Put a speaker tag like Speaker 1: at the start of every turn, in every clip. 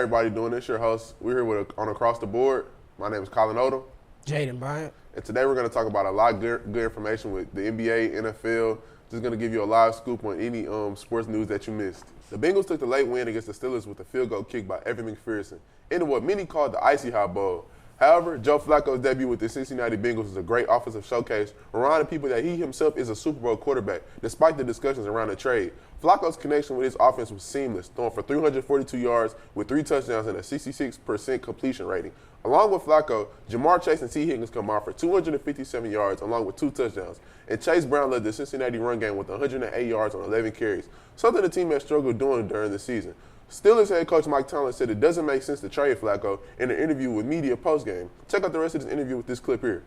Speaker 1: everybody doing? It's your host. We're here with on Across the Board. My name is Colin Odom.
Speaker 2: Jaiden, Bryant.
Speaker 1: And today we're going to talk about a lot of good information with the NBA, NFL. Just going to give you a live scoop on any sports news that you missed. The Bengals took the late win against the Steelers with a field goal kick by Evan McPherson into what many called the Icy Hot Bowl. However, Joe Flacco's debut with the Cincinnati Bengals is a great offensive showcase, reminding people that he himself is a Super Bowl quarterback, despite the discussions around the trade. Flacco's connection with his offense was seamless, throwing for 342 yards with 3 touchdowns and a 66% completion rating. Along with Flacco, Jamar Chase and T. Higgins combined for 257 yards along with 2 touchdowns. And Chase Brown led the Cincinnati run game with 108 yards on 11 carries, something the team has struggled doing during the season. Steelers head coach Mike Tomlin said it doesn't make sense to trade Flacco in an interview with media postgame. Check out the rest of this interview with this clip here.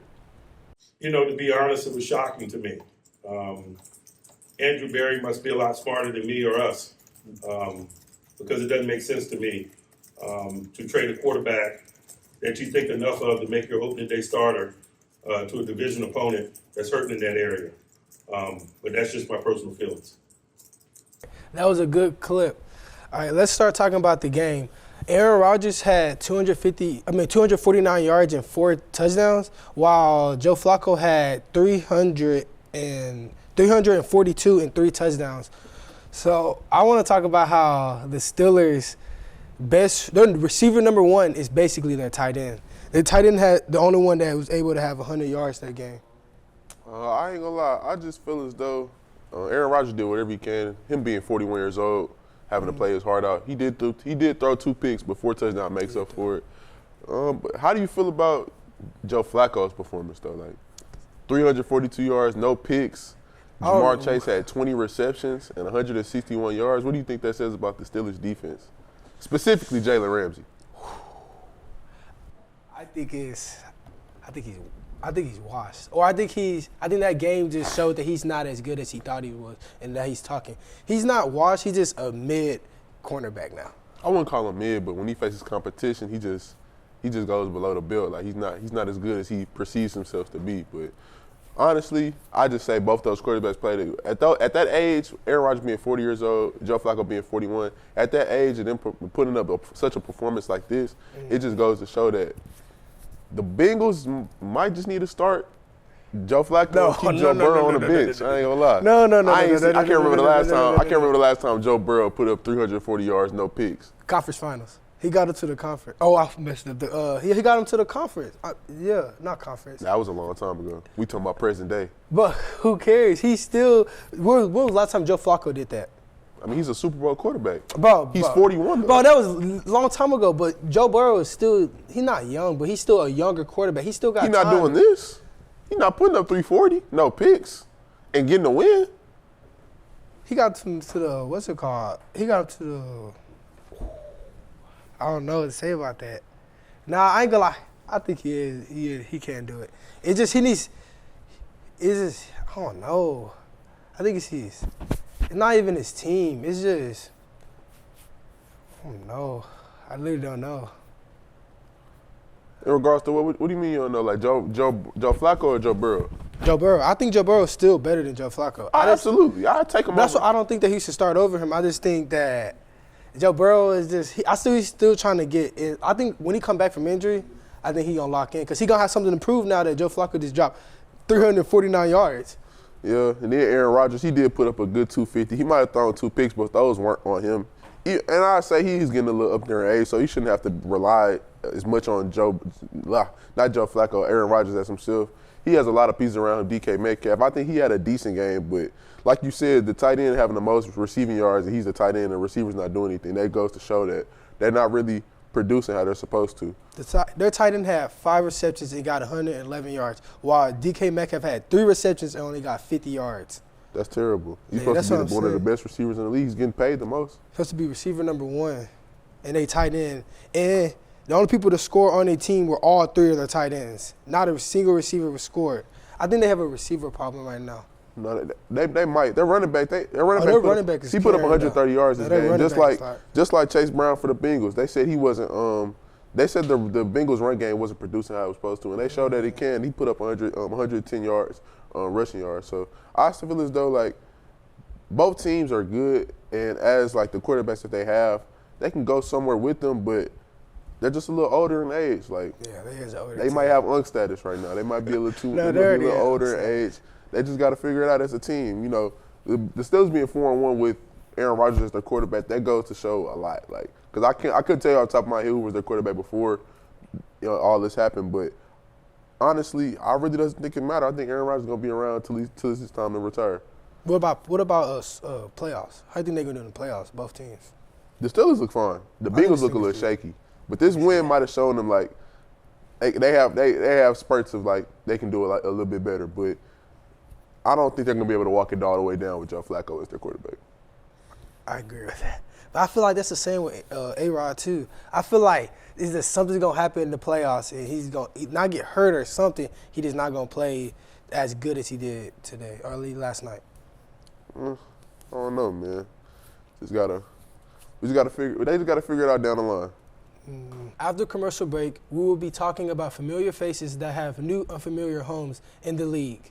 Speaker 3: You know, to be honest, it was shocking to me. Andrew Berry must be a lot smarter than me or us because it doesn't make sense to me to trade a quarterback that you think enough of to make your opening day starter to a division opponent that's hurting in that area. But that's just my personal feelings.
Speaker 2: That was a good clip. All right, let's start talking about the game. Aaron Rodgers had 249 yards and 4 touchdowns, while Joe Flacco had 342 and 3 touchdowns. So I want to talk about how the Steelers' their receiver number 1 is basically their tight end. Their tight end had the only one that was able to have 100 yards that game.
Speaker 1: I ain't gonna lie, I just feel as though Aaron Rodgers did whatever he can. Him being 41 years old, having to play his heart out. He did throw 2 picks, but 4 touchdowns makes up for it. But how do you feel about Joe Flacco's performance though? Like 342 yards, no picks. Jamar Chase had 20 receptions and 161 yards. What do you think that says about the Steelers defense? Specifically Jalen Ramsey.
Speaker 2: I think he's washed. Or I think that game just showed that he's not as good as he thought he was and that he's talking. He's not washed, he's just a mid cornerback now.
Speaker 1: I wouldn't call him mid, but when he faces competition, he just goes below the belt. Like he's not as good as he perceives himself to be. But honestly, I just say both those quarterbacks played at that age. Aaron Rodgers being 40 years old, Joe Flacco being 41. At that age, and then putting up such a performance like this, it just goes to show that the Bengals might just need to start Joe Flacco and keep Joe Burrow on the bench. I ain't gonna lie.
Speaker 2: No.
Speaker 1: I can't remember the last time Joe Burrow put up 340 yards, no picks.
Speaker 2: Conference finals. He got him to the conference. Oh, I messed up. He got him to the conference. Not conference.
Speaker 1: That was a long time ago. We talking about present day.
Speaker 2: But who cares? He's still. When was the last time Joe Flacco did that?
Speaker 1: I mean, he's a Super Bowl quarterback. He's
Speaker 2: 41.
Speaker 1: 41.
Speaker 2: Bro, that was a long time ago. But Joe Burrow is still. He's not young, but he's still a younger quarterback. He still got.
Speaker 1: He's not doing this. He's not putting up 340, no picks, and getting a win.
Speaker 2: He got him to the what's it called? He got him to the. I don't know what to say about that. Nah, I ain't gonna lie. I think he is. He can't do it. It's just he needs. It's just I don't know. I think it's not even his team. It's just I don't know. I literally don't know.
Speaker 1: In regards to what do you mean you don't know? Like Joe Flacco or Joe Burrow?
Speaker 2: Joe Burrow. I think Joe Burrow is still better than Joe Flacco.
Speaker 1: Absolutely. I'd take him over.
Speaker 2: That's why I don't think that he should start over him. I just think that Joe Burrow is just he's still trying to get in. I think when he come back from injury, I think he gonna lock in because he gonna have something to prove now that Joe Flacco just dropped 349 yards.
Speaker 1: Yeah, and then Aaron Rodgers, he did put up a good 250. He might have thrown 2 picks, but those weren't on him. And I say he's getting a little up there in age, so he shouldn't have to rely as much on not Joe Flacco, Aaron Rodgers as himself. He has a lot of pieces around him, DK Metcalf. I think he had a decent game, but like you said, the tight end having the most receiving yards, and he's the tight end, and the receiver's not doing anything. That goes to show that they're not really producing how they're supposed to.
Speaker 2: Their tight end had 5 receptions and got 111 yards, while DK Metcalf had 3 receptions and only got 50 yards.
Speaker 1: That's terrible. He's supposed to be one of the best receivers in the league. He's getting paid the most.
Speaker 2: Supposed to be receiver number 1, and they tight end. And the only people to score on their team were all 3 of their tight ends. Not a single receiver was scored. I think they have a receiver problem right now.
Speaker 1: No, they might. Their running back. He put up 130 yards this game, just like Chase Brown for the Bengals. They said he wasn't. They said the Bengals run game wasn't producing how it was supposed to, and they showed that it can. He put up 110 yards, rushing yards. So I still feel as though like both teams are good, and as like the quarterbacks that they have, they can go somewhere with them, but they're just a little older in age. Like,
Speaker 2: Yeah, they is older.
Speaker 1: they might have unk status right now. They might be a little too,
Speaker 2: No,
Speaker 1: they might be a
Speaker 2: they're
Speaker 1: little older in age. They just got to figure it out as a team. You know, the Steelers being 4-1 with Aaron Rodgers as their quarterback, that goes to show a lot. Like, because I couldn't tell you off the top of my head who was their quarterback before, you know, all this happened. But honestly, I really doesn't think it matter. I think Aaron Rodgers is gonna be around till it's his time to retire.
Speaker 2: What about playoffs? How do you think they're gonna do in the playoffs? Both teams.
Speaker 1: The Steelers look fine. The Bengals look a little shaky, but this win might have shown them like they have spurts of like they can do it like a little bit better. But I don't think they're gonna be able to walk it all the way down with Joe Flacco as their quarterback.
Speaker 2: I agree with that. But I feel like that's the same with A-Rod too. I feel like something's going to happen in the playoffs and he's going to not get hurt or something. He just not going to play as good as he did today or at least last night.
Speaker 1: I don't know, man. They just gotta figure it out down the line.
Speaker 2: After commercial break, we will be talking about familiar faces that have new unfamiliar homes in the league.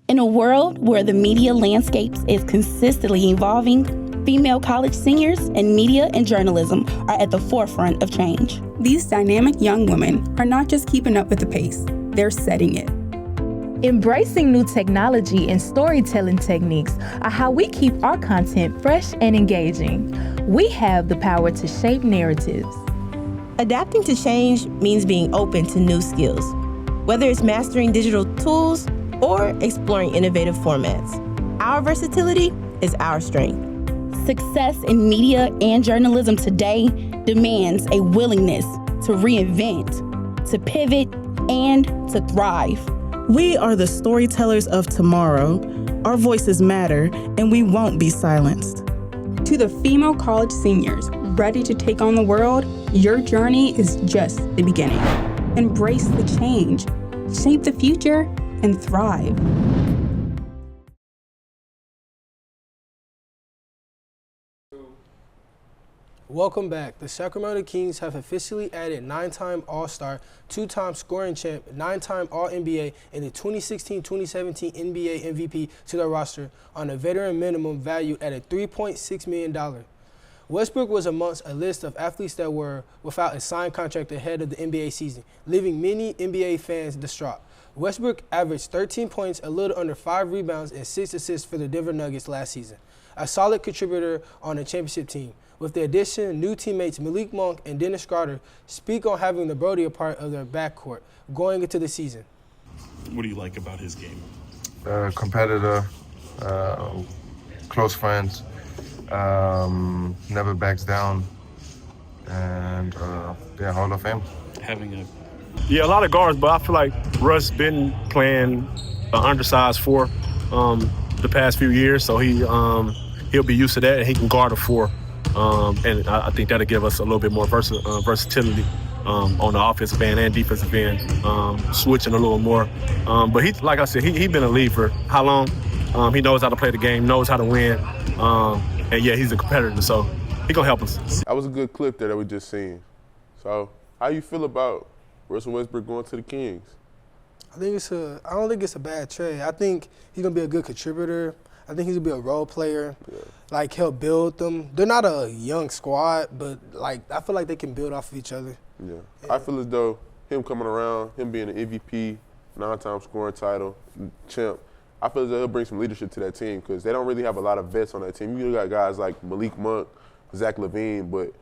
Speaker 4: In a world where the media landscape is consistently evolving, female college seniors in media and journalism are at the forefront of change.
Speaker 5: These dynamic young women are not just keeping up with the pace, they're setting it.
Speaker 6: Embracing new technology and storytelling techniques are how we keep our content fresh and engaging. We have the power to shape narratives.
Speaker 7: Adapting to change means being open to new skills, whether it's mastering digital tools or exploring innovative formats. Our versatility is our strength.
Speaker 4: Success in media and journalism today demands a willingness to reinvent, to pivot, and to thrive.
Speaker 8: We are the storytellers of tomorrow. Our voices matter, and we won't be silenced.
Speaker 5: To the female college seniors ready to take on the world, your journey is just the beginning. Embrace the change, shape the future, and thrive.
Speaker 2: Welcome back. The Sacramento Kings have officially added 9-time All-Star, 2-time scoring champ, 9-time All-NBA, and the 2016-2017 NBA MVP to their roster on a veteran minimum valued at $3.6 million. Westbrook was amongst a list of athletes that were without a signed contract ahead of the NBA season, leaving many NBA fans distraught. Westbrook averaged 13 points, a little under 5 rebounds, and 6 assists for the Denver Nuggets last season, a solid contributor on the championship team. With the addition, new teammates Malik Monk and Dennis Schroeder speak on having the Brody a part of their backcourt going into the season.
Speaker 9: What do you like about his game?
Speaker 10: Competitor, close friends. never backs down, and Hall of Fame.
Speaker 11: Yeah, a lot of guards, but I feel like Russ been playing undersized 4 the past few years, so he'll be used to that, and he can guard a 4. And I think that'll give us a little bit more versatility on the offensive end and defensive end, switching a little more. But he, like I said, he been in the league for how long? He knows how to play the game, knows how to win, and yeah, he's a competitor, so he gonna help us.
Speaker 1: That was a good clip there that we just seen. So, how you feel about Russell Westbrook going to the Kings?
Speaker 2: I don't think it's a bad trade. I think he's gonna be a good contributor. I think he's gonna be a role player. Yeah. Like, he'll build them. They're not a young squad, but like I feel like they can build off of each other.
Speaker 1: Yeah. I feel as though him coming around, him being an MVP, 9-time scoring title, champ, I feel as though he'll bring some leadership to that team because they don't really have a lot of vets on that team. You got guys like Malik Monk, Zach LaVine, but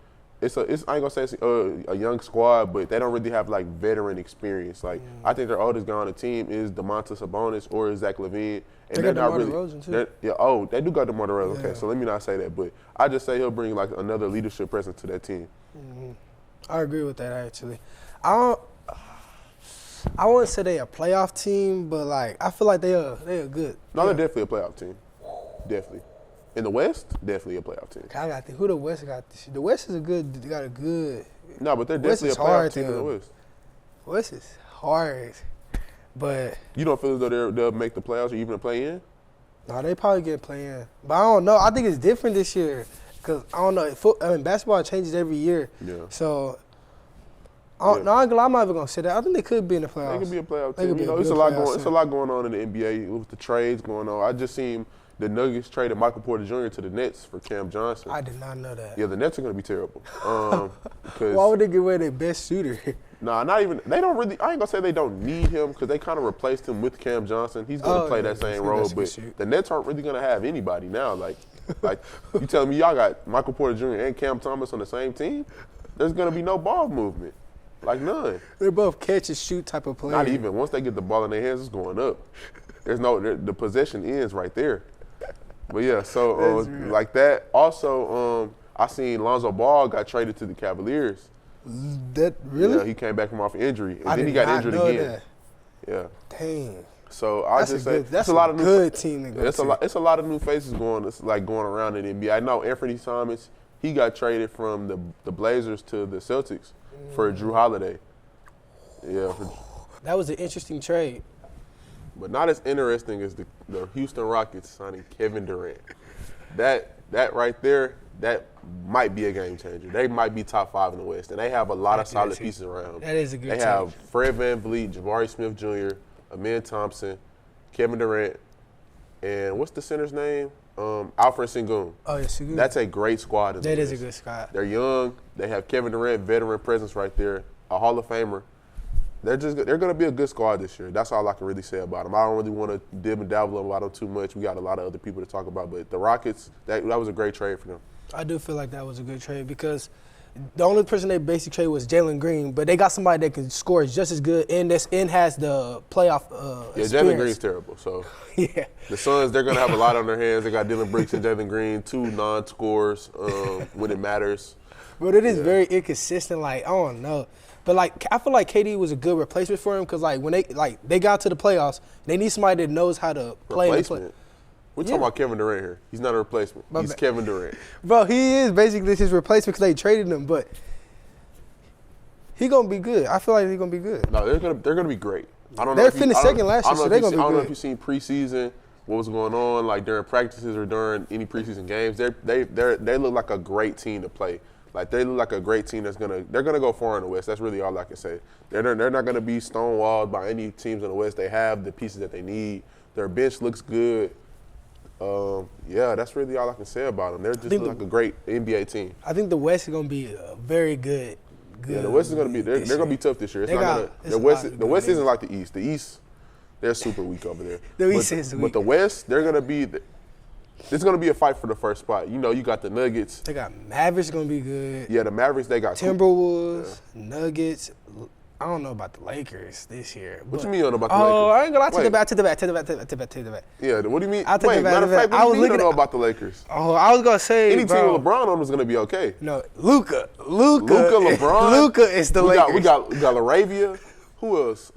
Speaker 1: I ain't gonna say it's a young squad, but they don't really have like veteran experience. Like I think their oldest guy on the team is Domantas Sabonis or Zach LaVine, and they're not really. They do got DeMar DeRozan. Okay, so let me not say that, but I just say he'll bring like another leadership presence to that team.
Speaker 2: Mm-hmm. I agree with that actually. I wouldn't say they're a playoff team, but like I feel like they're good.
Speaker 1: No, they're definitely a playoff team. Definitely. In the West, definitely a playoff team.
Speaker 2: I got to think who the West got this year. The West is got a good.
Speaker 1: No, but they're definitely a playoff team in the West.
Speaker 2: West is hard, but
Speaker 1: you don't feel as though they'll make the playoffs or even play in?
Speaker 2: No, they probably get play in, but I don't know. I think it's different this year because I don't know. Basketball changes every year. Yeah. So. I'm not even gonna say that. I think they could be in the playoffs.
Speaker 1: They could be a playoff team. It's a lot going on in the NBA with the trades going on. I just seen the Nuggets traded Michael Porter Jr. to the Nets for Cam Johnson.
Speaker 2: I did not know that.
Speaker 1: Yeah, the Nets are going to be terrible.
Speaker 2: Why would they give away their best shooter?
Speaker 1: Nah, not even. They don't really. I ain't going to say they don't need him because they kind of replaced him with Cam Johnson. He's going to play that same role, but the Nets aren't really going to have anybody now. Like you telling me y'all got Michael Porter Jr. and Cam Thomas on the same team? There's going to be no ball movement. Like none.
Speaker 2: They're both catch and shoot type of players.
Speaker 1: Not even. Once they get the ball in their hands, it's going up. The possession ends right there. But yeah, so like that. Also, I seen Lonzo Ball got traded to the Cavaliers.
Speaker 2: That really?
Speaker 1: Yeah, he came back from off injury, and then he got injured again.
Speaker 2: That. Yeah. Dang.
Speaker 1: So I just say
Speaker 2: that's a lot of good team to go to.
Speaker 1: It's a lot of new faces going around in the NBA. I know Anthony Thomas. He got traded from the Blazers to the Celtics for Drew Holiday. Yeah.
Speaker 2: That was an interesting trade.
Speaker 1: But not as interesting as the Houston Rockets signing Kevin Durant. That right there, that might be a game changer. They might be top 5 in the West, and they have a lot of solid pieces around them.
Speaker 2: That is a good team.
Speaker 1: They have Fred VanVleet, Jabari Smith Jr., Amen Thompson, Kevin Durant, and what's the center's name? Alfred Sengun.
Speaker 2: Oh, yeah, Sengun.
Speaker 1: That's a great squad.
Speaker 2: That is a good squad.
Speaker 1: They're young. They have Kevin Durant, veteran presence right there, a Hall of Famer. They're going to be a good squad this year. That's all I can really say about them. I don't really want to dib and dabble about them too much. We got a lot of other people to talk about. But the Rockets, that was a great trade for them.
Speaker 2: I do feel like that was a good trade because the only person they basically traded was Jalen Green, but they got somebody that can score just as good and has the playoff experience.
Speaker 1: Jalen Green's terrible. So
Speaker 2: yeah.
Speaker 1: The Suns, they're going to have a lot on their hands. They got Dylan Brooks and Jalen Green, 2 non-scorers when it matters.
Speaker 2: But it is very inconsistent. Like, I don't know. But, like, I feel like KD was a good replacement for him because, like, when they got to the playoffs, they need somebody that knows how to play.
Speaker 1: Replacement? We're talking about Kevin Durant here. He's not a replacement. He's Kevin Durant.
Speaker 2: Bro, he is basically his replacement because they traded him, but he's going to be good. I feel like he's going to be good.
Speaker 1: No, they're going to be great. I don't know.
Speaker 2: They finished second last year, so they're going to be good.
Speaker 1: I don't know if you've seen preseason, what was going on, like during practices or during any preseason games. They look like a great team to play. Like, they look like a great team they're gonna go far in the West. That's really all I can say. They're not gonna be stonewalled by any teams in the West. They have the pieces that they need. Their bench looks good. Yeah, that's really all I can say about them. They're just like a great NBA team.
Speaker 2: I think the West is gonna be very good.
Speaker 1: Yeah, the West is gonna be they're gonna be tough this year. The West isn't like the East. The East, they're super weak over there.
Speaker 2: The East is weak.
Speaker 1: But the West, they're gonna be. It's going to be a fight for the first spot. You know, you got the Nuggets.
Speaker 2: They got Mavericks going to be good.
Speaker 1: Yeah, the Mavericks, they got
Speaker 2: Timberwolves, Nuggets. I don't know about the Lakers this year.
Speaker 1: What you mean you don't know about the
Speaker 2: Lakers? Oh, I ain't gonna lie. Take it back.
Speaker 1: Yeah, what do you mean?
Speaker 2: I'll take it back.
Speaker 1: Matter of fact, what do you mean you don't know about the Lakers?
Speaker 2: Oh, I was gonna say,
Speaker 1: any team with LeBron on is gonna be okay.
Speaker 2: No, Luka,
Speaker 1: LeBron.
Speaker 2: Luka is the Lakers.
Speaker 1: We got LaRavia. Who else?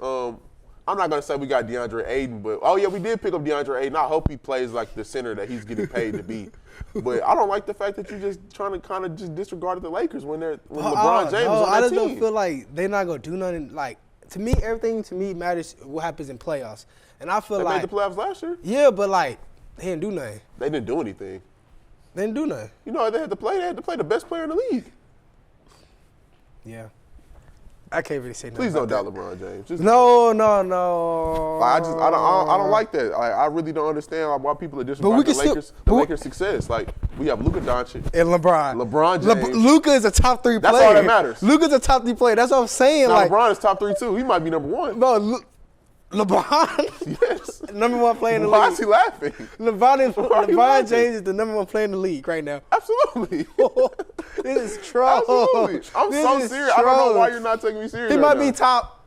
Speaker 1: I'm not gonna say we got DeAndre Ayton, but we did pick up DeAndre Ayton. I hope he plays like the center that he's getting paid to be. But I don't like the fact that you're just trying to kind of just disregard the Lakers when LeBron James is on that
Speaker 2: I just
Speaker 1: team.
Speaker 2: don't feel like they're not gonna do nothing. Like to me, everything to me matters what happens in playoffs, and I feel
Speaker 1: they
Speaker 2: like
Speaker 1: made the playoffs last year.
Speaker 2: Yeah, but like they didn't do nothing.
Speaker 1: They didn't do anything.
Speaker 2: They didn't do nothing.
Speaker 1: You know, they had to play the best player in the league.
Speaker 2: Yeah. I can't really say nothing.
Speaker 1: Please don't doubt LeBron James.
Speaker 2: No.
Speaker 1: I don't like that. I really don't understand why people are disregarding the Lakers' success. Like we have Luka Doncic
Speaker 2: and
Speaker 1: LeBron James.
Speaker 2: Luka is a top 3 player.
Speaker 1: That's all that matters.
Speaker 2: Luka's a top 3 player. That's what I'm saying.
Speaker 1: Now, LeBron is top 3 too. He might be number 1.
Speaker 2: Bro, LeBron?
Speaker 1: Yes.
Speaker 2: Number 1 player in the league.
Speaker 1: Why is he laughing?
Speaker 2: LeBron James is the number 1 player in the league right now.
Speaker 1: Absolutely.
Speaker 2: This is troll.
Speaker 1: Absolutely. I'm so serious. I don't know why you're not taking me serious.
Speaker 2: He might be top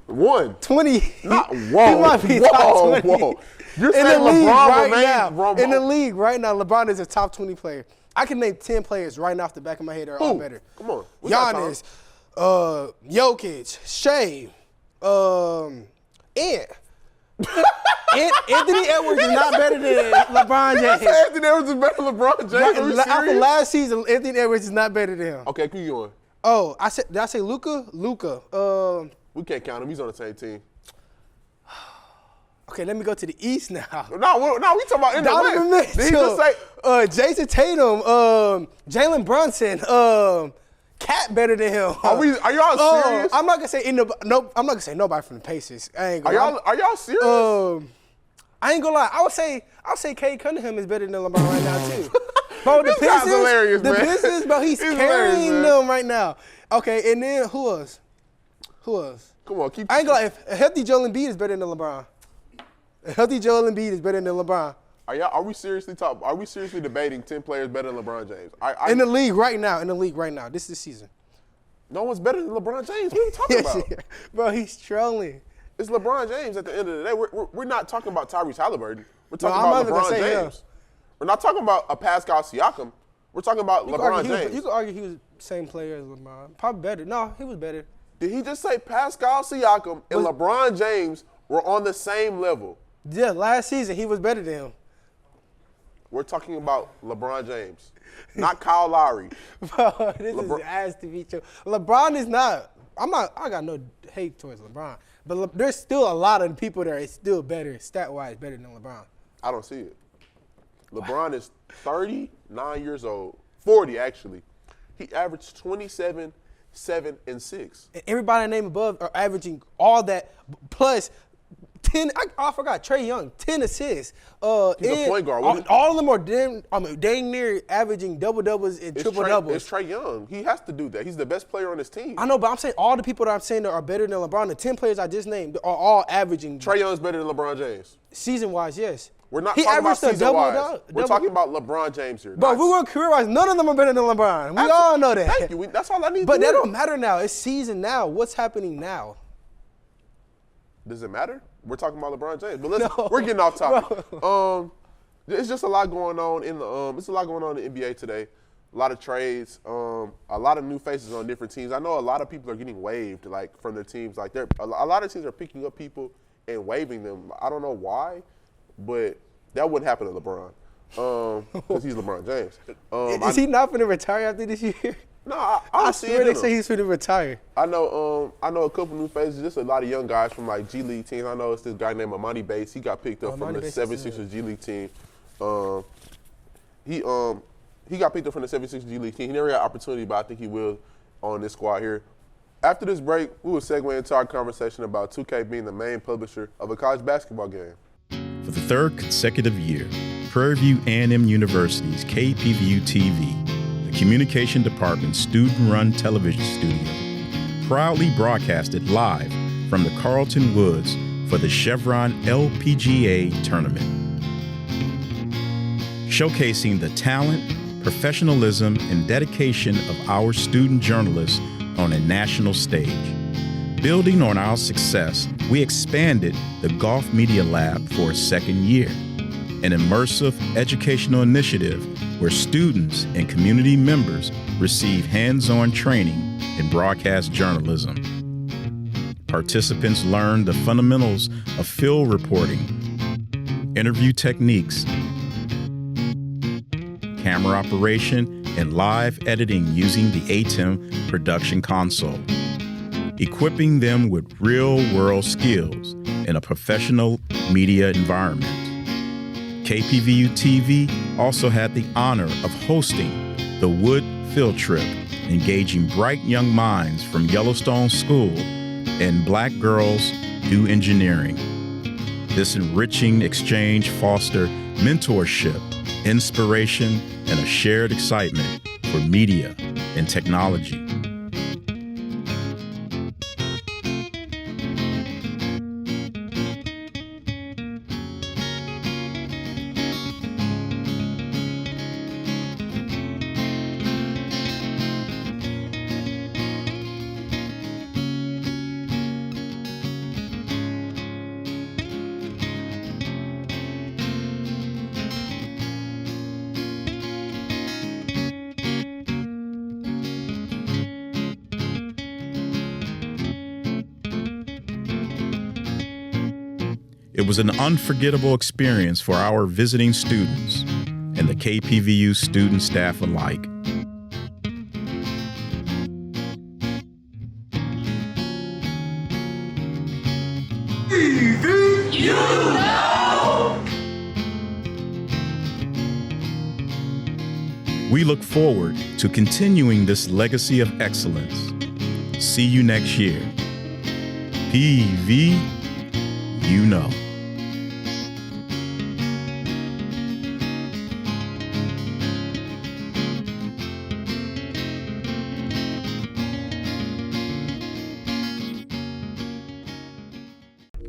Speaker 2: 20.
Speaker 1: Not
Speaker 2: He might be top 20.
Speaker 1: Whoa. You're saying LeBron remains
Speaker 2: in the league right now, LeBron is a top 20 player. I can name 10 players right now off the back of my head that are all better.
Speaker 1: Come on.
Speaker 2: Giannis, Jokic, Shea, Anthony Edwards is not better than LeBron James.
Speaker 1: Anthony Edwards is better than LeBron James?
Speaker 2: After last season, Anthony Edwards is not better than him.
Speaker 1: Okay, keep going.
Speaker 2: Oh, did I say Luka?
Speaker 1: We can't count him. He's on the same team.
Speaker 2: Okay, let me go to the East now.
Speaker 1: No, we talking about in the West. Did he just say
Speaker 2: Jason Tatum, Jalen Brunson, Cat better than him.
Speaker 1: Are y'all serious?
Speaker 2: I'm not gonna say I'm not gonna say nobody from the Pacers. I ain't gonna
Speaker 1: Are y'all serious?
Speaker 2: I ain't gonna lie. I'll say Cade Cunningham is better than LeBron right now too. Bro,
Speaker 1: this guy's hilarious, man.
Speaker 2: The Pistons, bro, he's carrying them right now. Okay, and then who else?
Speaker 1: Come on,
Speaker 2: I ain't gonna lie. A healthy Joel Embiid is better than LeBron. A healthy Joel Embiid is better than LeBron.
Speaker 1: Are we seriously debating 10 players better than LeBron James?
Speaker 2: In the league right now. This is the season.
Speaker 1: No one's better than LeBron James. What are you talking about?
Speaker 2: Bro, he's trolling.
Speaker 1: It's LeBron James at the end of the day. We're not talking about Tyrese Halliburton. We're talking about LeBron James. We're not talking about a Pascal Siakam. We're talking about LeBron James.
Speaker 2: You could argue he was the same player as LeBron. Probably better. No, he was better.
Speaker 1: Did he just say Pascal Siakam and LeBron James were on the same level?
Speaker 2: Yeah, last season he was better than him.
Speaker 1: We're talking about LeBron James, not Kyle Lowry.
Speaker 2: Bro, this is ass to beat you. LeBron is not. I got no hate towards LeBron, but there's still a lot of people that are still better, stat-wise, better than LeBron.
Speaker 1: I don't see it. LeBron is 39 years old, 40 actually. He averaged 27, 7, and 6.
Speaker 2: And everybody named above are averaging all that plus 10. I forgot Trae Young, 10 assists.
Speaker 1: He's a point guard.
Speaker 2: All of them are dang near averaging double-doubles and triple-doubles.
Speaker 1: It's Trae Young. He has to do that. He's the best player on his team.
Speaker 2: I know, but I'm saying all the people that I'm saying that are better than LeBron, the 10 players I just named, are all averaging.
Speaker 1: Trae Young's better than LeBron James.
Speaker 2: Season-wise, yes.
Speaker 1: We're not talking about season-wise. We're talking about LeBron James here.
Speaker 2: But we were career-wise. None of them are better than LeBron. We all know that.
Speaker 1: Thank you. That's all I need to
Speaker 2: But
Speaker 1: do.
Speaker 2: that don't matter now. It's season now. What's happening now?
Speaker 1: Does it matter? We're talking about LeBron James. But we're getting off topic. It's just a lot going on in the NBA today. A lot of trades, a lot of new faces on different teams. I know a lot of people are getting waived from their teams. A lot of teams are picking up people and waiving them. I don't know why, but that wouldn't happen to LeBron because he's LeBron James.
Speaker 2: Is he not going to retire after this year?
Speaker 1: No, I
Speaker 2: swear they say he's going to retire.
Speaker 1: I know a couple new faces, just a lot of young guys from G League teams. I know it's this guy named Amani Bates. He got picked up from the 76ers G League team. He got picked up from the 76ers G League team. He never had opportunity, but I think he will on this squad here. After this break, we will segue into our conversation about 2K being the main publisher of a college basketball game.
Speaker 9: For the third consecutive year, Prairie View A&M University's KPVU-TV, the Communication Department's student-run television studio, proudly broadcasted live from the Carlton Woods for the Chevron LPGA Tournament. Showcasing the talent, professionalism, and dedication of our student journalists on a national stage. Building on our success, we expanded the Golf Media Lab for a second year, an immersive educational initiative where students and community members receive hands-on training in broadcast journalism. Participants learn the fundamentals of field reporting, interview techniques, camera operation, and live editing using the ATEM production console, equipping them with real-world skills in a professional media environment. KPVU-TV also had the honor of hosting the Wood Field Trip, engaging bright young minds from Yellowstone School and Black Girls Do Engineering. This enriching exchange fostered mentorship, inspiration, and a shared excitement for media and technology. It was an unforgettable experience for our visiting students and the KPVU student staff alike. We look forward to continuing this legacy of excellence. See you next year. PV, you know.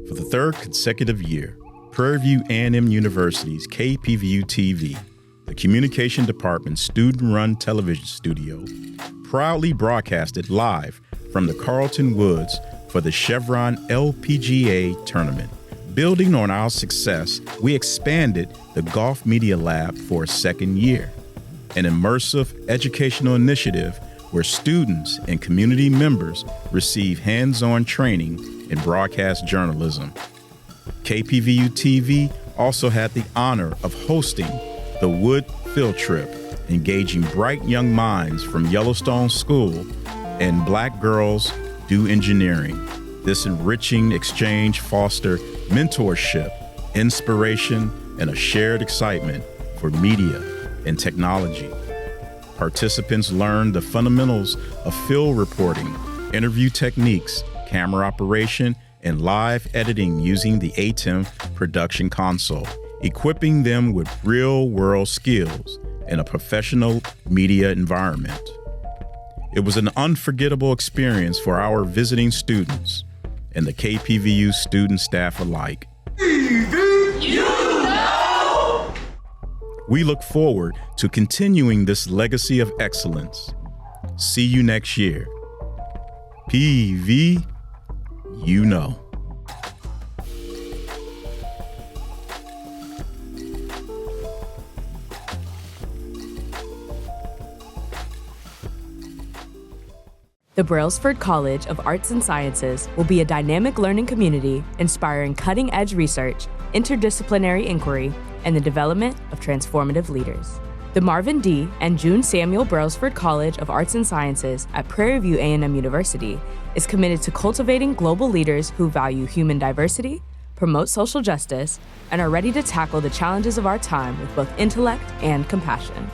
Speaker 9: For the third consecutive year, Prairie View A&M University's KPVU-TV, the Communication Department's student-run television studio, proudly broadcasted live from the Carlton Woods for the Chevron LPGA tournament. Building on our success, we expanded the Golf Media Lab for a second year, an immersive educational initiative where students and community members receive hands-on training in broadcast journalism. KPVU-TV also had the honor of hosting the Wood Field Trip, engaging bright young minds from Yellowstone School and Black Girls Do Engineering. This enriching exchange fostered mentorship, inspiration, and a shared excitement for media and technology. Participants learned the fundamentals of field reporting, interview techniques, camera operation, and live editing using the ATEM production console, equipping them with real-world skills in a professional media environment. It was an unforgettable experience for our visiting students and the KPVU student staff alike. We look forward to continuing this legacy of excellence. See you next year. PV, you know.
Speaker 12: The Brailsford College of Arts and Sciences will be a dynamic learning community inspiring cutting-edge research, interdisciplinary inquiry, and the development of transformative leaders. The Marvin D. and June Samuel Brailsford College of Arts and Sciences at Prairie View A&M University is committed to cultivating global leaders who value human diversity, promote social justice, and are ready to tackle the challenges of our time with both intellect and compassion.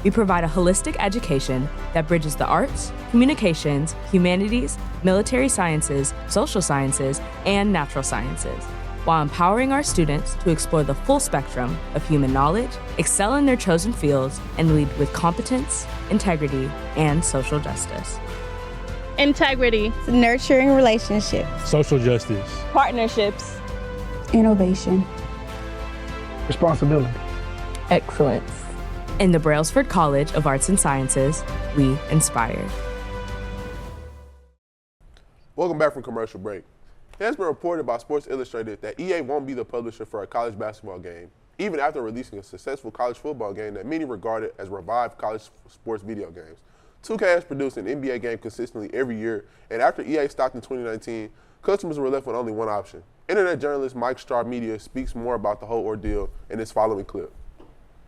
Speaker 12: We provide a holistic education that bridges the arts, communications, humanities, military sciences, social sciences, and natural sciences, while empowering our students to explore the full spectrum of human knowledge, excel in their chosen fields, and lead with competence, integrity, and social justice.
Speaker 13: Integrity,
Speaker 14: nurturing relationships,
Speaker 11: Social justice.
Speaker 13: partnerships,
Speaker 5: Innovation.
Speaker 2: Responsibility.
Speaker 6: Excellence.
Speaker 12: In the Brailsford College of Arts and Sciences, we inspire.
Speaker 1: Welcome back from commercial break. It has been reported by Sports Illustrated that EA won't be the publisher for a college basketball game, even after releasing a successful college football game that many regarded as revived college sports video games. 2K has produced an NBA game consistently every year, and after EA stopped in 2019, customers were left with only one option. Internet journalist Mike Straub Media speaks more about the whole ordeal in this following clip.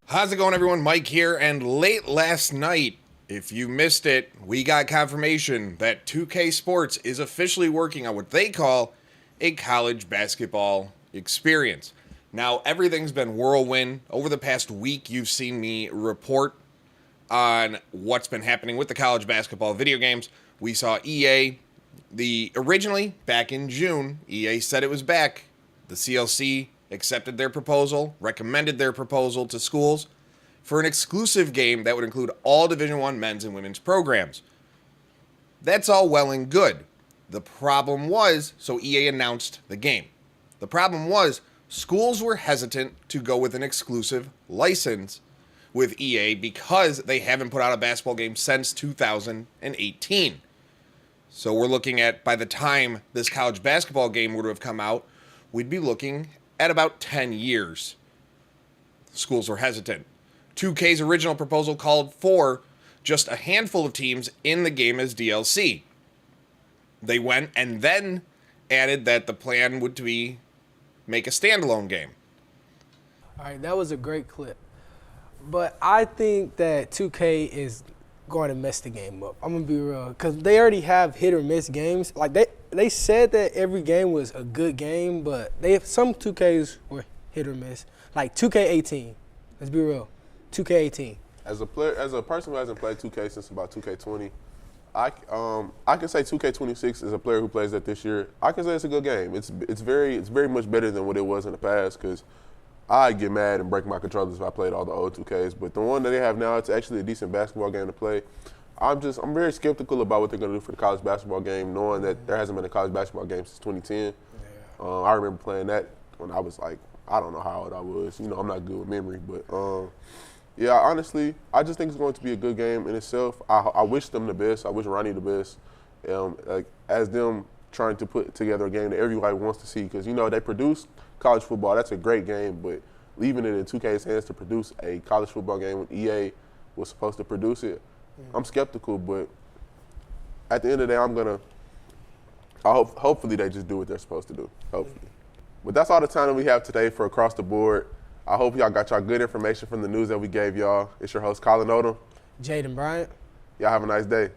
Speaker 15: How's it going, everyone? Mike here, and late last night, if you missed it, we got confirmation that 2K Sports is officially working on what they call a college basketball experience. Now, everything's been whirlwind. Over the past week, you've seen me report on what's been happening with the college basketball video games. We saw EA, originally back in June, EA said it was back. The CLC accepted their proposal, recommended their proposal to schools for an exclusive game that would include all Division I men's and women's programs. That's all well and good. The problem was, so EA announced the game. The problem was, schools were hesitant to go with an exclusive license with EA because they haven't put out a basketball game since 2018. So we're looking at, by the time this college basketball game would have come out, we'd be looking at about 10 years. Schools were hesitant. 2K's original proposal called for just a handful of teams in the game as DLC. They went and then added that the plan would be make a standalone game.
Speaker 2: All right, that was a great clip. But I think that 2K is going to mess the game up. I'm going to be real. Because they already have hit or miss games. Like, they said that every game was a good game, but some 2Ks were hit or miss. Like 2K18. Let's be real. 2K18.
Speaker 1: As a person who hasn't played 2K since about 2K20, I can say 2K26 is a player who plays that this year. I can say it's a good game. It's very much better than what it was in the past because I get mad and break my controllers if I played all the old 2Ks. But the one that they have now, it's actually a decent basketball game to play. I'm very skeptical about what they're going to do for the college basketball game, knowing that there hasn't been a college basketball game since 2010. Yeah. I remember playing that when I was like, I don't know how old I was. You know, I'm not good with memory, but. Yeah, honestly, I just think it's going to be a good game in itself. I wish them the best. I wish Ronnie the best. As them trying to put together a game that everybody wants to see, because you know they produce college football. That's a great game, but leaving it in 2K's hands to produce a college football game when EA was supposed to produce it, I'm skeptical. But at the end of the day, hopefully they just do what they're supposed to do. Hopefully. But that's all the time that we have today for Across the Board. I hope y'all got y'all good information from the news that we gave y'all. It's your host, Colin Odom.
Speaker 2: Jaiden Bryant.
Speaker 1: Y'all have a nice day.